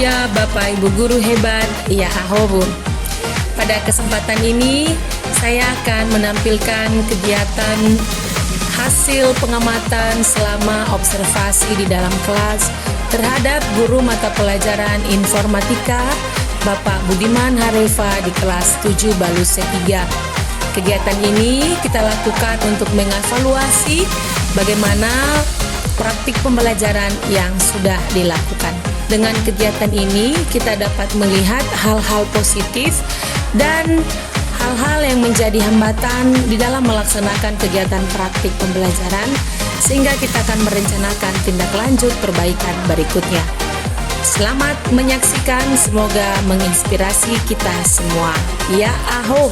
Ya, Bapak Ibu guru hebat, ya Ahobu. Pada kesempatan ini, saya akan menampilkan kegiatan hasil pengamatan selama observasi di dalam kelas terhadap guru mata pelajaran informatika Bapak Budiman Harefa di kelas 7 Balus C3. Kegiatan ini kita lakukan untuk mengevaluasi bagaimana praktik pembelajaran yang sudah dilakukan. Dengan kegiatan ini, kita dapat melihat hal-hal positif dan hal-hal yang menjadi hambatan di dalam melaksanakan kegiatan praktik pembelajaran, sehingga kita akan merencanakan tindak lanjut perbaikan berikutnya. Selamat menyaksikan, semoga menginspirasi kita semua. Ya Aho.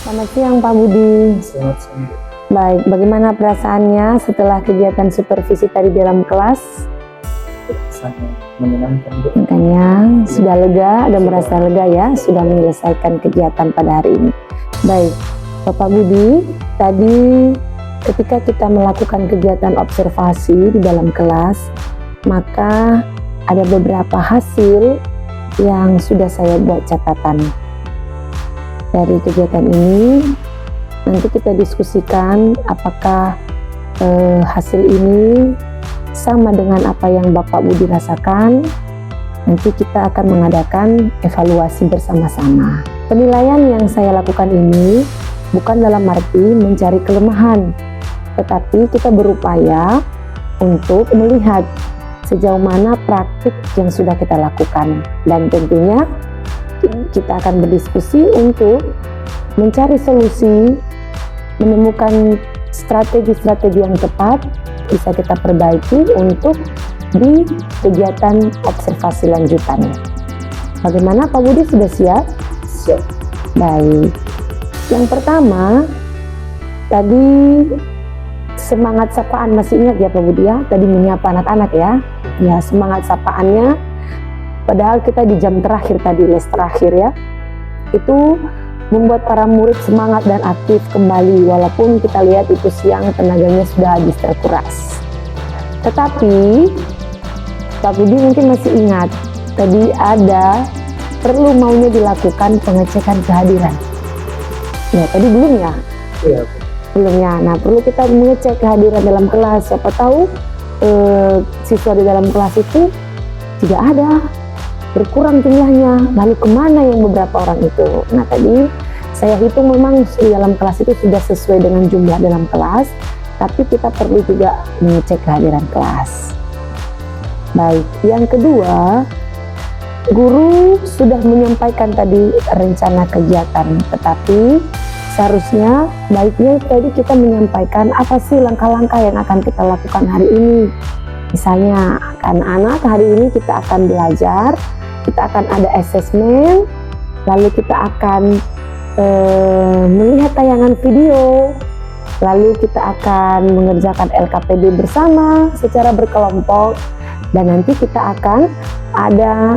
Selamat siang Pak Budi. Selamat siang. Baik, bagaimana perasaannya setelah kegiatan supervisi tadi dalam kelas? Sangat menyenangkan. Makanya sudah lega, ada merasa lega ya, sudah menyelesaikan kegiatan pada hari ini. Baik, Bapak Budi, tadi ketika kita melakukan kegiatan observasi di dalam kelas, maka ada beberapa hasil yang sudah saya buat catatan. Dari kegiatan ini, nanti kita diskusikan apakah hasil ini sama dengan apa yang Bapak Budi rasakan. Nanti kita akan mengadakan evaluasi bersama-sama. Penilaian yang saya lakukan ini bukan dalam arti mencari kelemahan, tetapi kita berupaya untuk melihat sejauh mana praktik yang sudah kita lakukan. Dan tentunya kita akan berdiskusi untuk mencari solusi, menemukan strategi-strategi yang tepat bisa kita perbaiki untuk di kegiatan observasi lanjutannya. Bagaimana Pak Budi, sudah siap? Siap. Baik. Yang pertama, tadi semangat sapaan, masih ingat ya Pak Budi ya? Tadi menyapa anak-anak ya. Ya, semangat sapaannya, padahal kita di jam terakhir tadi, les terakhir ya. Itu membuat para murid semangat dan aktif kembali, walaupun kita lihat itu siang tenaganya sudah habis terkuras. Tetapi Pak Budi mungkin masih ingat, tadi ada perlu maunya dilakukan pengecekan kehadiran. Ya, tadi belum ya? Iya. Belum ya. Nah, perlu kita mengecek kehadiran dalam kelas. Siapa tahu siswa di dalam kelas itu tidak ada, berkurang jumlahnya, lalu kemana yang beberapa orang itu. Nah, tadi saya hitung memang di dalam kelas itu sudah sesuai dengan jumlah dalam kelas, tapi kita perlu juga mengecek kehadiran kelas. Baik, yang kedua, guru sudah menyampaikan tadi rencana kegiatan, tetapi seharusnya baiknya tadi kita menyampaikan apa sih langkah-langkah yang akan kita lakukan hari ini. Misalnya, anak-anak hari ini kita akan belajar, kita akan ada assessment, lalu kita akan melihat tayangan video, lalu kita akan mengerjakan LKPD bersama secara berkelompok, dan nanti kita akan ada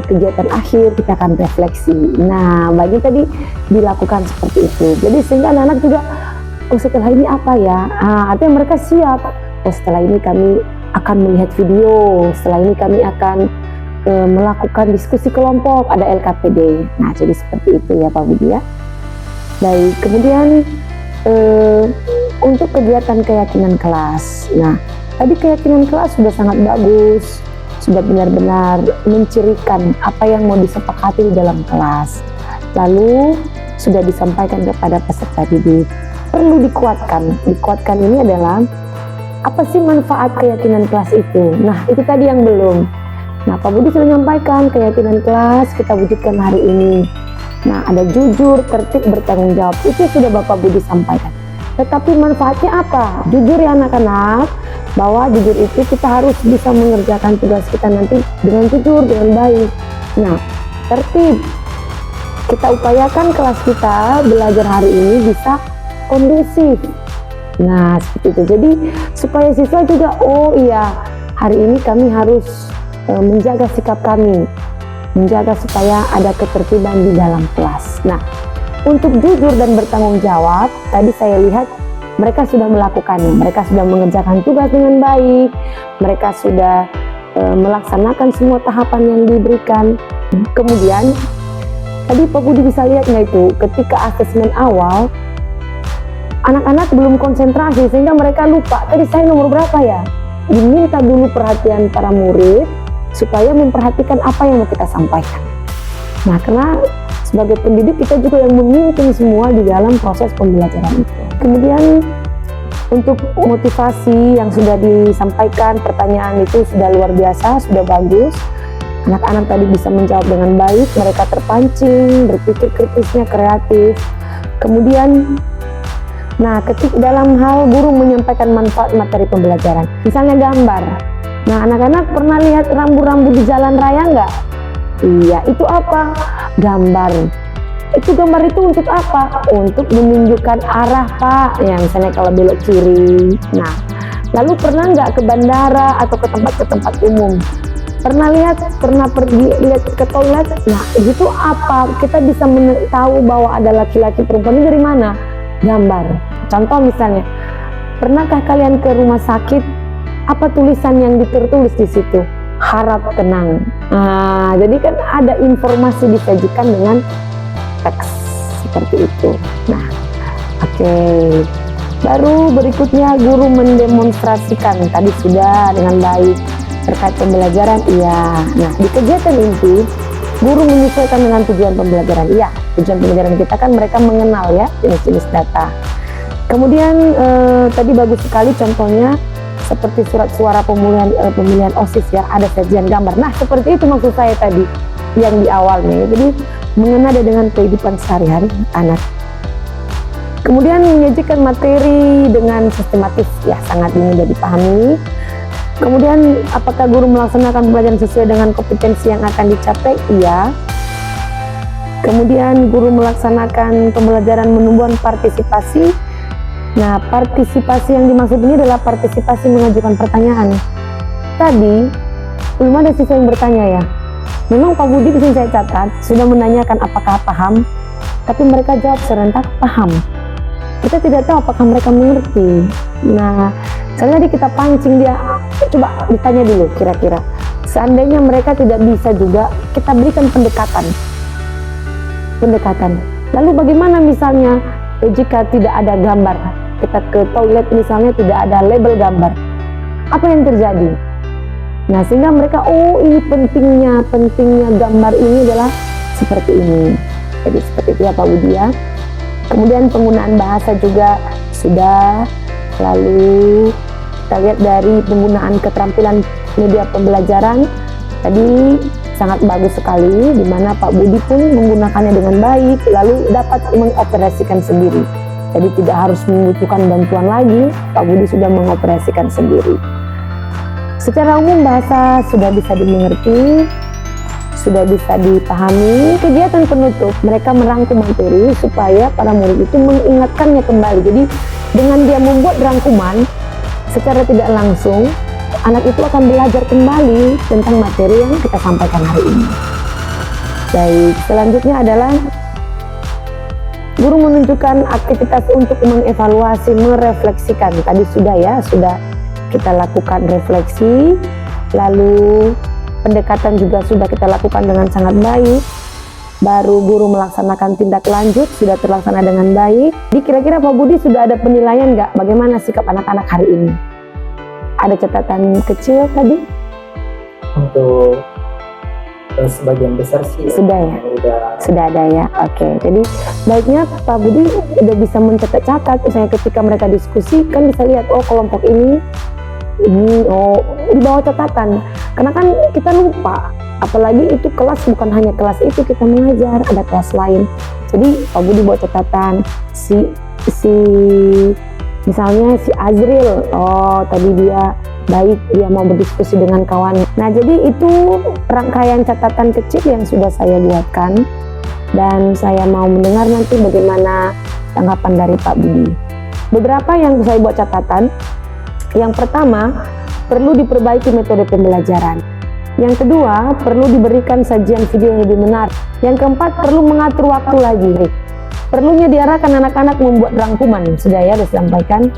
kegiatan akhir, kita akan refleksi. Nah, bagi tadi dilakukan seperti itu. Jadi sehingga anak-anak juga, oh setelah ini apa ya? Artinya mereka siap. Oh setelah ini kami akan melihat video, setelah ini kami akan melakukan diskusi kelompok, ada LKPD. Nah, jadi seperti itu ya Pak Budi ya. Baik, kemudian untuk kegiatan keyakinan kelas. Nah, tadi keyakinan kelas sudah sangat bagus, sudah benar-benar mencirikan apa yang mau disepakati di dalam kelas. Lalu sudah disampaikan kepada peserta didik. Perlu dikuatkan. Dikuatkan ini adalah apa sih manfaat keyakinan kelas itu? Nah, itu tadi yang belum. Nah, Pak Budi sudah menyampaikan keyakinan kelas kita wujudkan hari ini. Nah, ada jujur, tertib, bertanggung jawab. Itu sudah Bapak Budi sampaikan. Tetapi manfaatnya apa? Jujur ya anak-anak, bahwa jujur itu kita harus bisa mengerjakan tugas kita nanti dengan jujur, dengan baik. Nah, tertib. Kita upayakan kelas kita belajar hari ini bisa kondusif. Nah, seperti itu. Jadi, supaya siswa juga, oh iya, hari ini kami harus menjaga sikap kami, menjaga supaya ada ketertiban di dalam kelas. Nah, untuk jujur dan bertanggung jawab, tadi saya lihat mereka sudah melakukannya, mereka sudah mengerjakan tugas dengan baik, mereka sudah melaksanakan semua tahapan yang diberikan. Kemudian tadi Pak Budi bisa lihat nggak itu, ketika asesmen awal anak-anak belum konsentrasi sehingga mereka lupa tadi saya nomor berapa ya. Diminta dulu perhatian para murid supaya memperhatikan apa yang mau kita sampaikan. Nah, karena sebagai pendidik kita juga yang memimpin semua di dalam proses pembelajaran itu. Kemudian untuk motivasi yang sudah disampaikan, pertanyaan itu sudah luar biasa, sudah bagus. Anak-anak tadi bisa menjawab dengan baik, mereka terpancing, berpikir kritisnya kreatif. Kemudian, nah ketika dalam hal guru menyampaikan manfaat materi pembelajaran, misalnya gambar. Nah, anak-anak pernah lihat rambu-rambu di jalan raya nggak? Iya, itu apa? Gambar. Itu gambar itu untuk apa? Untuk menunjukkan arah, Pak. Ya, misalnya kalau belok kiri. Nah, lalu pernah nggak ke bandara atau ke tempat umum? Pernah pergi lihat ke toilet? Nah, itu apa? Kita bisa tahu bahwa ada laki-laki perempuan ini dari mana? Gambar. Contoh misalnya, pernahkah kalian ke rumah sakit? Apa tulisan yang tertulis di situ? Harap tenang. Nah, jadi kan ada informasi disajikan dengan teks seperti itu. Nah, oke. Baru berikutnya guru mendemonstrasikan. Tadi sudah dengan baik terkait pembelajaran, iya. Nah, di kegiatan inti guru menyesuaikan dengan tujuan pembelajaran. Iya, tujuan pembelajaran kita kan mereka mengenal ya jenis-jenis data. Kemudian tadi bagus sekali contohnya seperti surat suara pemilihan OSIS ya, ada sajian gambar. Nah, seperti itu maksud saya tadi yang di awalnya. Jadi mengenai dengan kehidupan sehari-hari anak. Kemudian menyajikan materi dengan sistematis ya, sangat mudah dipahami. Kemudian apakah guru melaksanakan pembelajaran sesuai dengan kompetensi yang akan dicapai? Iya. Kemudian guru melaksanakan pembelajaran menumbuhkan partisipasi. Nah, partisipasi yang dimaksud ini adalah partisipasi mengajukan pertanyaan. Tadi belum ada siswa yang bertanya ya. Memang Pak Budi di sini saya catat sudah menanyakan apakah paham, tapi mereka jawab serentak paham. Kita tidak tahu apakah mereka mengerti. Nah, sekali lagi kita pancing dia, coba ditanya dulu kira-kira. Seandainya mereka tidak bisa juga, kita berikan pendekatan. Lalu bagaimana misalnya jika tidak ada gambar? Kita ke toilet misalnya tidak ada label gambar, apa yang terjadi? Nah, sehingga mereka, oh ini pentingnya gambar ini adalah seperti ini. Jadi seperti itu ya Pak Budi ya. Kemudian penggunaan bahasa juga sudah. Lalu kita lihat dari penggunaan keterampilan media pembelajaran tadi sangat bagus sekali, di mana Pak Budi pun menggunakannya dengan baik, lalu dapat mengoperasikan sendiri. Jadi tidak harus membutuhkan bantuan lagi, Pak Budi sudah mengoperasikan sendiri. Secara umum bahasa sudah bisa dimengerti, sudah bisa dipahami. Kegiatan penutup, mereka merangkum materi supaya para murid itu mengingatkannya kembali. Jadi dengan dia membuat rangkuman, secara tidak langsung, anak itu akan belajar kembali tentang materi yang kita sampaikan hari ini. Baik, selanjutnya adalah guru menunjukkan aktivitas untuk mengevaluasi, merefleksikan. Tadi sudah ya, sudah kita lakukan refleksi, lalu pendekatan juga sudah kita lakukan dengan sangat baik. Baru guru melaksanakan tindak lanjut, sudah terlaksana dengan baik. Jadi kira-kira Pak Budi sudah ada penilaian nggak bagaimana sikap anak-anak hari ini? Ada catatan kecil tadi? Untuk sebagian besar sih sudah ya? Sudah ada ya, oke. Jadi baiknya Pak Budi udah bisa mencatat-catat, misalnya ketika mereka diskusi kan bisa lihat, oh kelompok ini oh di bawah catatan. Karena kan kita lupa, apalagi itu kelas bukan hanya kelas itu kita mengajar, ada kelas lain. Jadi Pak Budi buat catatan misalnya si Azril, oh tadi dia baik, dia mau berdiskusi dengan kawannya. Nah, jadi itu rangkaian catatan kecil yang sudah saya buatkan, dan saya mau mendengar nanti bagaimana tanggapan dari Pak Budi. Beberapa yang saya buat catatan. Yang pertama, perlu diperbaiki metode pembelajaran. Yang kedua, perlu diberikan sajian video yang lebih menarik. Yang keempat, perlu mengatur waktu lagi. Perlunya diarahkan anak-anak membuat rangkuman, sudah ya disampaikan.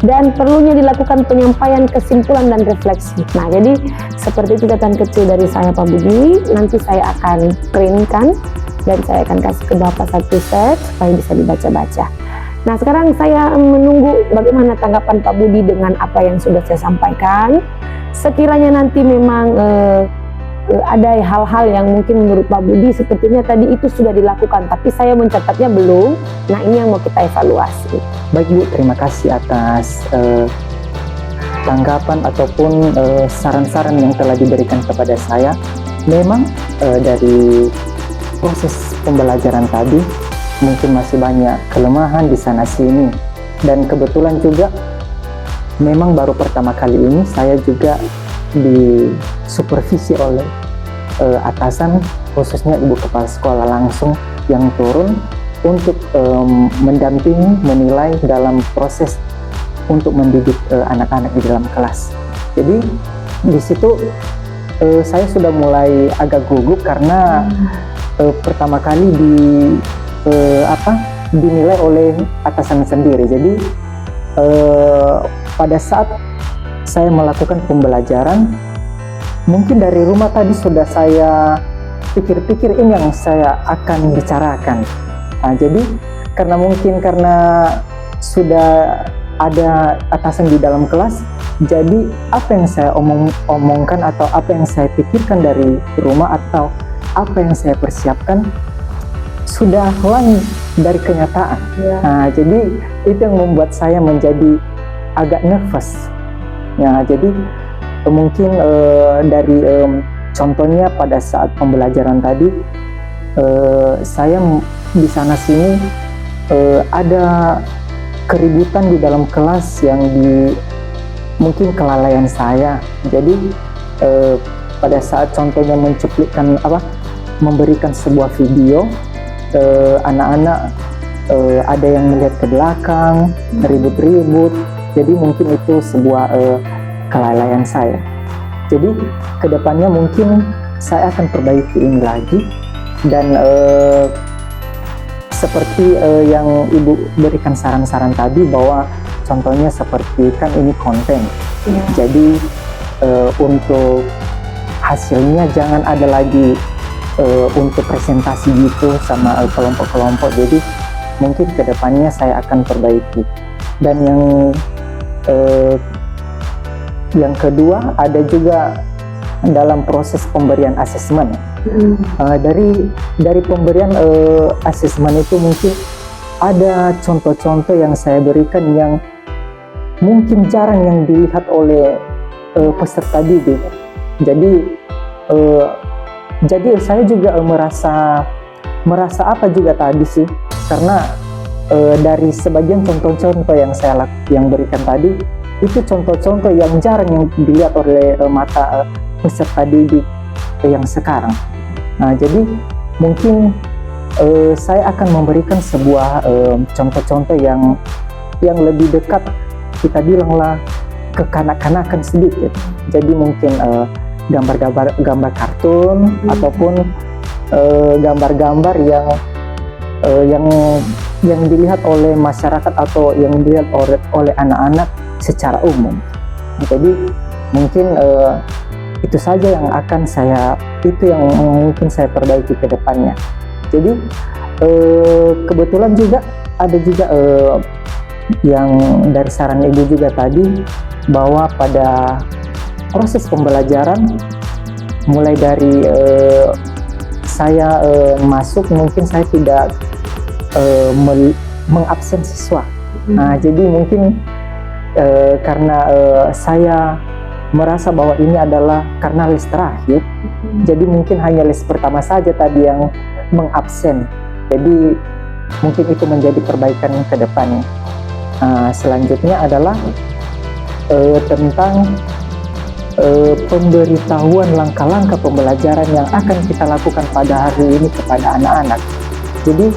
dan perlunya dilakukan penyampaian kesimpulan dan refleksi. Nah, jadi seperti itu catatan kecil dari saya Pak Budi. Nanti saya akan printkan dan saya akan kasih ke Bapak satu set supaya bisa dibaca-baca. Nah, sekarang saya menunggu bagaimana tanggapan Pak Budi dengan apa yang sudah saya sampaikan. Sekiranya nanti memang ada hal-hal yang mungkin menurut Pak Budi sepertinya tadi itu sudah dilakukan, tapi saya mencatatnya belum. Nah, ini yang mau kita evaluasi. Baik Bu, terima kasih atas tanggapan ataupun saran-saran yang telah diberikan kepada saya. Memang dari proses pembelajaran tadi mungkin masih banyak kelemahan di sana sini, dan kebetulan juga memang baru pertama kali ini saya juga disupervisi oleh atasan, khususnya ibu kepala sekolah langsung yang turun untuk mendampingi, menilai dalam proses untuk mendidik anak-anak di dalam kelas. Jadi di situ saya sudah mulai agak gugup karena pertama kali dinilai oleh atasan sendiri. Jadi pada saat saya melakukan pembelajaran, mungkin dari rumah tadi sudah saya pikir-pikir ini yang saya akan bicarakan. Nah, jadi karena sudah ada atasan di dalam kelas, jadi apa yang saya omongkan atau apa yang saya pikirkan dari rumah atau apa yang saya persiapkan sudah lain dari kenyataan. Nah, jadi itu yang membuat saya menjadi agak nervous. Ya, jadi mungkin dari contohnya pada saat pembelajaran tadi, saya di sana sini ada keributan di dalam kelas yang mungkin kelalaian saya. Jadi pada saat contohnya mencuplikan memberikan sebuah video, anak-anak ada yang melihat ke belakang, ribut-ribut. Jadi mungkin itu sebuah kelalaian saya. Jadi kedepannya mungkin saya akan perbaiki ini lagi, dan seperti yang Ibu berikan saran-saran tadi, bahwa contohnya seperti kan ini konten. Jadi untuk hasilnya jangan ada lagi untuk presentasi gitu sama kelompok-kelompok. Jadi mungkin kedepannya saya akan perbaiki. Dan yang kedua, ada juga dalam proses pemberian asesmen. Dari pemberian asesmen itu mungkin ada contoh-contoh yang saya berikan yang mungkin jarang yang dilihat oleh peserta didik. Jadi saya juga merasa apa juga tadi sih, karena dari sebagian contoh-contoh yang berikan tadi, itu contoh-contoh yang jarang yang dilihat oleh mata peserta didik yang sekarang. Nah, jadi mungkin saya akan memberikan sebuah contoh-contoh yang lebih dekat, kita bilanglah kekanak-kanakan sedikit. Jadi mungkin gambar kartun ataupun gambar-gambar yang dilihat oleh masyarakat atau yang dilihat oleh anak-anak secara umum. Jadi mungkin itu saja yang mungkin saya perbaiki ke depannya. Jadi kebetulan juga ada juga yang dari saran Ibu juga tadi, bahwa pada proses pembelajaran mulai dari saya masuk, mungkin saya tidak mengabsen siswa. Nah, jadi mungkin karena saya merasa bahwa ini adalah karena les terakhir, jadi mungkin hanya les pertama saja tadi yang mengabsen. Jadi mungkin itu menjadi perbaikan ke depannya. Selanjutnya adalah tentang pemberitahuan langkah-langkah pembelajaran yang akan kita lakukan pada hari ini kepada anak-anak. Jadi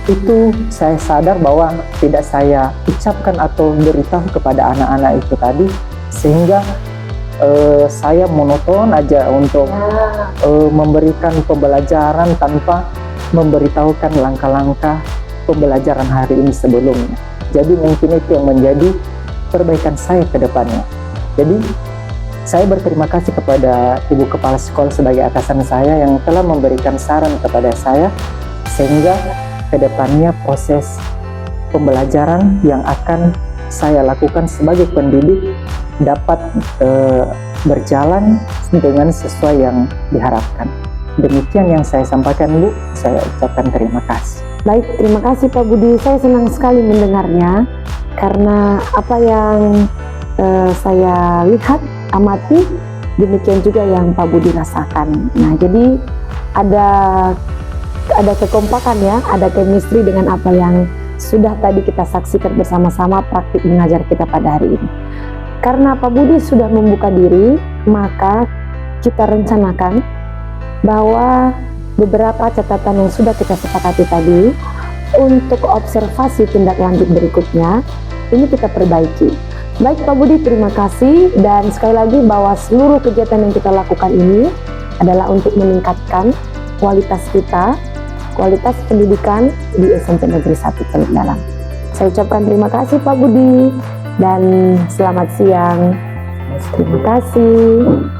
itu saya sadar bahwa tidak saya ucapkan atau beritahu kepada anak-anak itu tadi, sehingga saya monoton aja untuk memberikan pembelajaran tanpa memberitahukan langkah-langkah pembelajaran hari ini sebelumnya. Jadi mungkin itu yang menjadi perbaikan saya ke depannya. Jadi saya berterima kasih kepada Ibu Kepala Sekolah sebagai atasan saya yang telah memberikan saran kepada saya, sehingga ke depannya proses pembelajaran yang akan saya lakukan sebagai pendidik dapat berjalan dengan sesuai yang diharapkan. Demikian yang saya sampaikan, Bu. Saya ucapkan terima kasih. Baik, terima kasih Pak Budi. Saya senang sekali mendengarnya karena apa yang saya lihat, amati, demikian juga yang Pak Budi rasakan. Nah, jadi ada kekompakan ya, ada chemistry dengan apa yang sudah tadi kita saksikan bersama-sama praktik mengajar kita pada hari ini. Karena Pak Budi sudah membuka diri, maka kita rencanakan bahwa beberapa catatan yang sudah kita sepakati tadi untuk observasi tindak lanjut berikutnya ini kita perbaiki. Baik Pak Budi, terima kasih, dan sekali lagi bahwa seluruh kegiatan yang kita lakukan ini adalah untuk meningkatkan kualitas kita, kualitas pendidikan di SMP Negeri 1 Teluk Dalam. Saya ucapkan terima kasih Pak Budi dan selamat siang. Terima kasih.